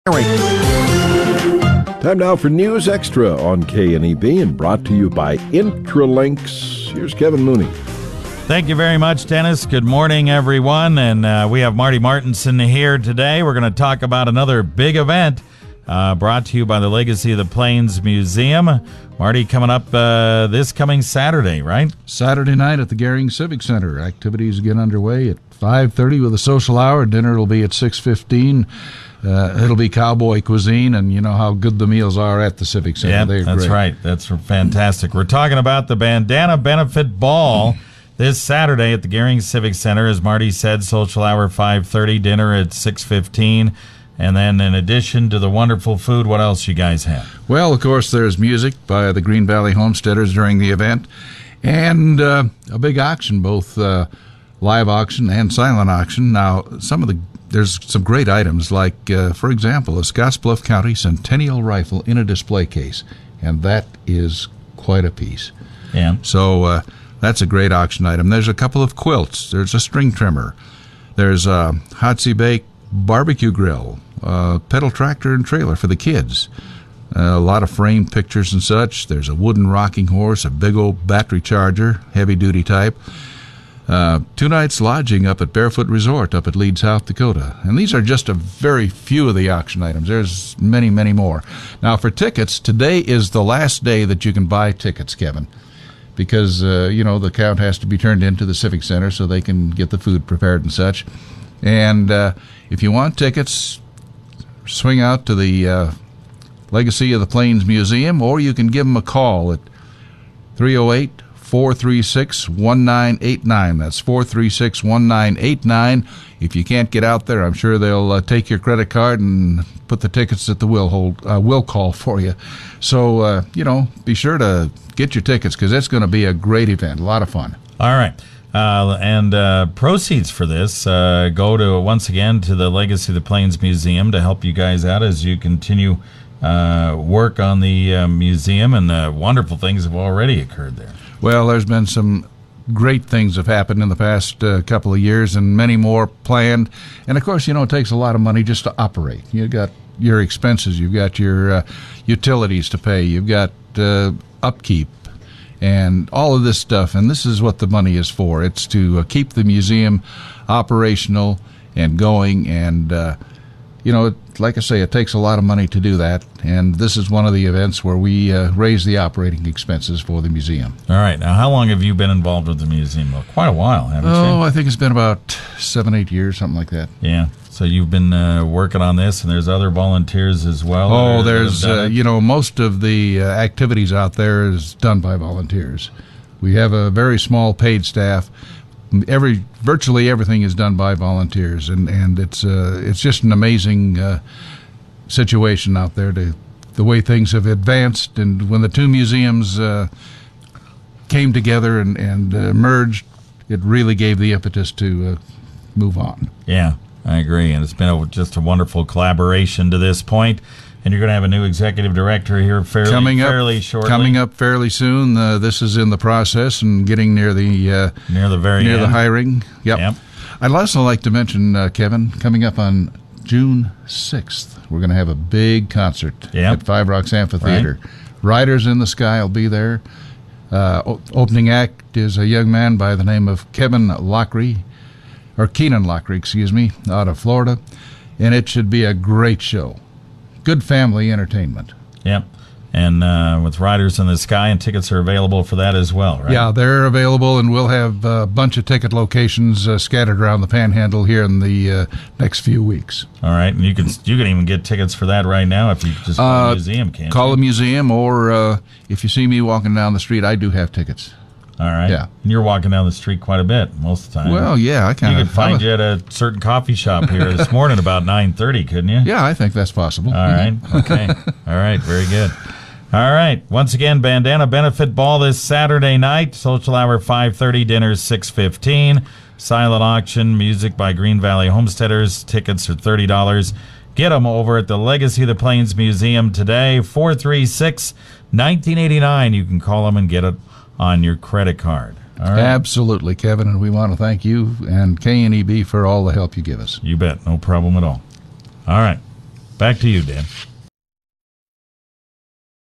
Time now for News Extra on KNEB and brought to you by Intralinks. Here's Kevin Mooney. Thank you very much, Dennis. Good morning, everyone. And we have Marty Martinson here today. We're going to talk about another big event brought to you by the Legacy of the Plains Museum. Marty, coming up this coming Saturday, right? Saturday night at the Gering Civic Center. Activities get underway at 5:30 with a social hour. Dinner will be at 6:15. It'll be cowboy cuisine, and you know how good the meals are at the Civic Center. Yeah, They're that's great. right. That's fantastic. We're talking about the Bandana Benefit Ball this Saturday at the Gering Civic Center. As Marty said, social hour 5:30, dinner at 6:15. And then in addition to the wonderful food, what else you guys have? Well, of course, there's music by the Green Valley Homesteaders during the event, and a big auction, both live auction and silent auction. Now, there's some great items, like, for example, a Scottsbluff County Centennial rifle in a display case, and that is quite a piece. Yeah. So that's a great auction item. There's a couple of quilts. There's a string trimmer. There's a Hotsy Bake barbecue grill, pedal tractor and trailer for the kids. A lot of framed pictures and such. There's a wooden rocking horse, a big old battery charger, heavy-duty type. 2 nights lodging up at Barefoot Resort up at Leeds, South Dakota. And these are just a very few of the auction items. There's many, many more. Now, for tickets, today is the last day that you can buy tickets, Kevin, because, the count has to be turned into the Civic Center so they can get the food prepared and such. And if you want tickets, swing out to the Legacy of the Plains Museum, or you can give them a call at 308-436-1989. That's 436-1989. If you can't get out there, I'm sure they'll take your credit card and put the tickets at the will call for you. So, be sure to get your tickets, because it's going to be a great event, a lot of fun. All right. And proceeds for this go to, once again, to the Legacy of the Plains Museum to help you guys out as you continue work on the museum, and wonderful things have already occurred there. Well, there's been some great things have happened in the past couple of years, and many more planned. And, of course, it takes a lot of money just to operate. You've got your expenses. You've got your utilities to pay. You've got upkeep and all of this stuff. And this is what the money is for. It's to keep the museum operational and going. And, like I say, it takes a lot of money to do that. And this is one of the events where we raise the operating expenses for the museum. All right. Now, how long have you been involved with the museum? Well, quite a while, haven't you? Oh, I think it's been about 7-8 years, something like that. Yeah. So you've been working on this, and there's other volunteers as well? Oh, there's, most of the activities out there is done by volunteers. We have a very small paid staff. Virtually everything is done by volunteers, and it's just an amazing situation out there, the way things have advanced. And when the two museums came together and merged, it really gave the impetus to move on. Yeah. I agree, and it's been just a wonderful collaboration to this point. And you're going to have a new executive director here fairly shortly. Coming up fairly soon. This is in the process and getting near the hiring. Yep. I'd also like to mention, Kevin, coming up on June 6th, we're going to have a big concert at Five Rocks Amphitheater. Right. Riders in the Sky will be there. Opening act is a young man by the name of Keenan Lockery, out of Florida, and it should be a great show. Good family entertainment. Yep. And with Riders in the Sky, and tickets are available for that as well, right? Yeah, they're available, and we'll have a bunch of ticket locations scattered around the Panhandle here in the next few weeks. All right, and you can even get tickets for that right now if you just call the museum, can't you? Call the museum, or if you see me walking down the street, I do have tickets. All right. Yeah. And you're walking down the street quite a bit most of the time. Well, yeah, I kind of. You could find you at a certain coffee shop here this morning about 9:30, couldn't you? Yeah, I think that's possible. All right. Okay. All right. Very good. All right. Once again, Bandana Benefit Ball this Saturday night. Social hour 5:30, dinner 6:15. Silent auction, music by Green Valley Homesteaders. Tickets are $30. Get them over at the Legacy of the Plains Museum today, 436-1989. You can call them and get it on your credit card. All right. Absolutely, Kevin, and we want to thank you and KNEB for all the help you give us. You bet. No problem at all. All right. Back to you, Dan.